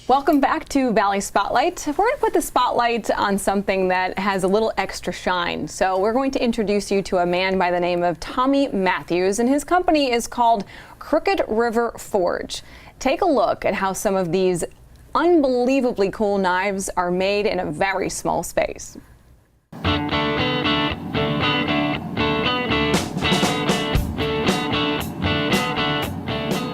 Welcome back to Valley Spotlight. We're going to put the spotlight on something that has a little extra shine. So we're going to introduce you to a man by the name of Tommy Matthews, and his company is called Crooked River Forge. Take a look at how some of these unbelievably cool knives are made in a very small space.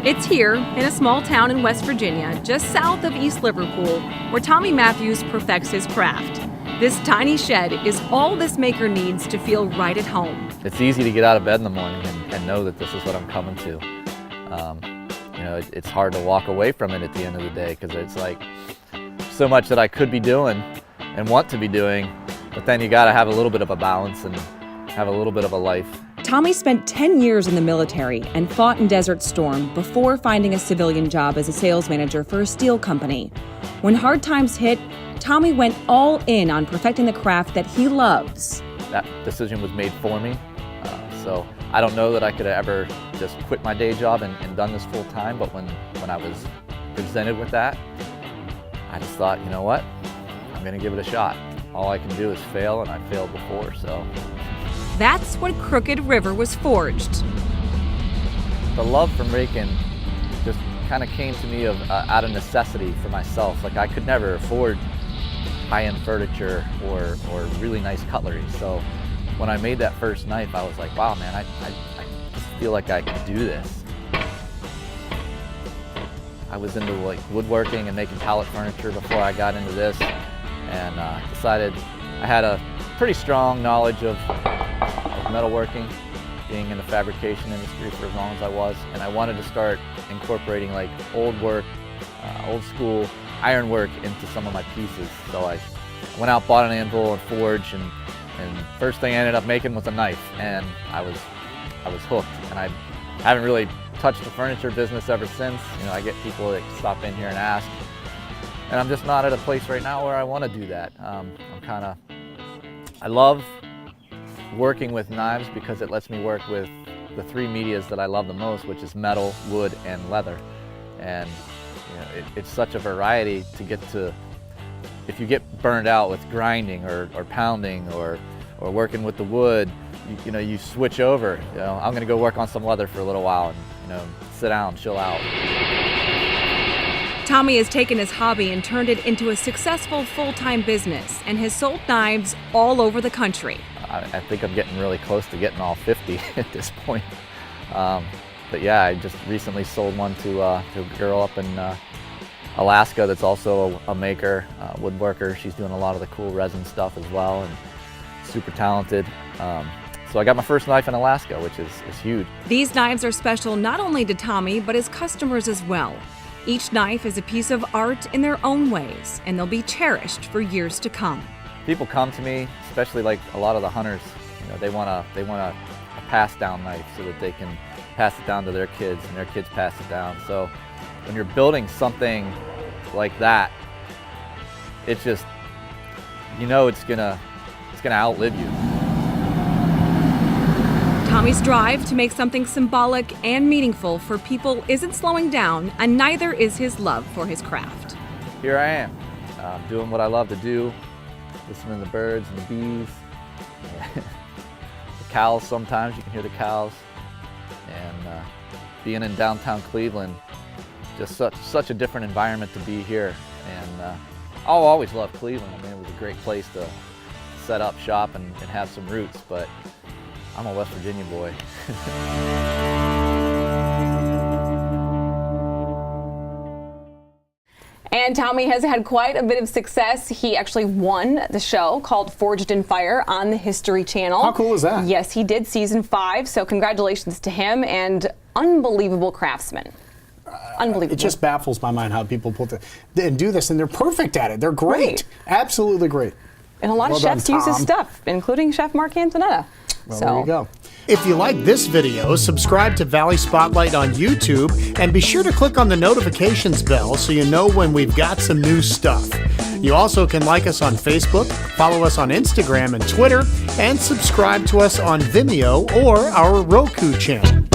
It's here, in a small town in West Virginia, just south of East Liverpool, where Tommy Matthews perfects his craft. This tiny shed is all this maker needs to feel right at home. It's easy to get out of bed in the morning and know that this is what I'm coming to. It's hard to walk away from it at the end of the day, because it's like so much that I could be doing and want to be doing, but then you gotta have a little bit of a balance and have a little bit of a life. Tommy spent 10 years in the military and fought in Desert Storm before finding a civilian job as a sales manager for a steel company. When hard times hit, Tommy went all in on perfecting the craft that he loves. That decision was made for me, so I don't know that I could have ever just quit my day job and done this full time, but when I was presented with that, I just thought, you know what, I'm gonna give it a shot. All I can do is fail, and I failed before, so. That's when Crooked River was forged. The love for making just kind of came to me out of necessity for myself. Like, I could never afford high-end furniture or really nice cutlery. So when I made that first knife, I was like, wow, man, I just feel like I could do this. I was into like woodworking and making pallet furniture before I got into this, and decided I had a pretty strong knowledge of metalworking, being in the fabrication industry for as long as I was, and I wanted to start incorporating like old work, old school ironwork into some of my pieces. So I went out, bought an anvil and forge, and first thing I ended up making was a knife, and I was hooked. And I haven't really touched the furniture business ever since. You know, I get people that stop in here and ask, and I'm just not at a place right now where I want to do that. I love working with knives because it lets me work with the three medias that I love the most, which is metal, wood, and leather. And it's such a variety to get to. If you get burned out with grinding or pounding or working with the wood, you switch over. I'm going to go work on some leather for a little while and sit down, chill out. Tommy has taken his hobby and turned it into a successful full-time business and has sold knives all over the country. I think I'm getting really close to getting all 50 at this point. But yeah, I just recently sold one to a girl up in Alaska that's also a maker, woodworker. She's doing a lot of the cool resin stuff as well, and super talented. So I got my first knife in Alaska, which is huge. These knives are special not only to Tommy, but his customers as well. Each knife is a piece of art in their own ways, and they'll be cherished for years to come. People come to me, especially like a lot of the hunters, they want a pass down knife so that they can pass it down to their kids and their kids pass it down. So when you're building something like that, it's just, it's gonna outlive you. Tommy's drive to make something symbolic and meaningful for people isn't slowing down, and neither is his love for his craft. Here I am, doing what I love to do, listening to the birds and the bees, the cows. Sometimes you can hear the cows, and being in downtown Cleveland, just such a different environment to be here. And I'll always love Cleveland. I mean, it was a great place to set up shop and have some roots, but I'm a West Virginia boy. And Tommy has had quite a bit of success. He actually won the show called Forged in Fire on the History Channel. How cool is that? Yes, he did, season 5. So congratulations to him, and unbelievable craftsman. Unbelievable. It just baffles my mind how people and do this, and they're perfect at it. They're great. Right. Absolutely great. And a lot of chefs use his stuff, including Chef Mark Antonetta. Well, there you go. If you like this video, subscribe to Valley Spotlight on YouTube, and be sure to click on the notifications bell so you know when we've got some new stuff. You also can like us on Facebook, follow us on Instagram and Twitter, and subscribe to us on Vimeo or our Roku channel.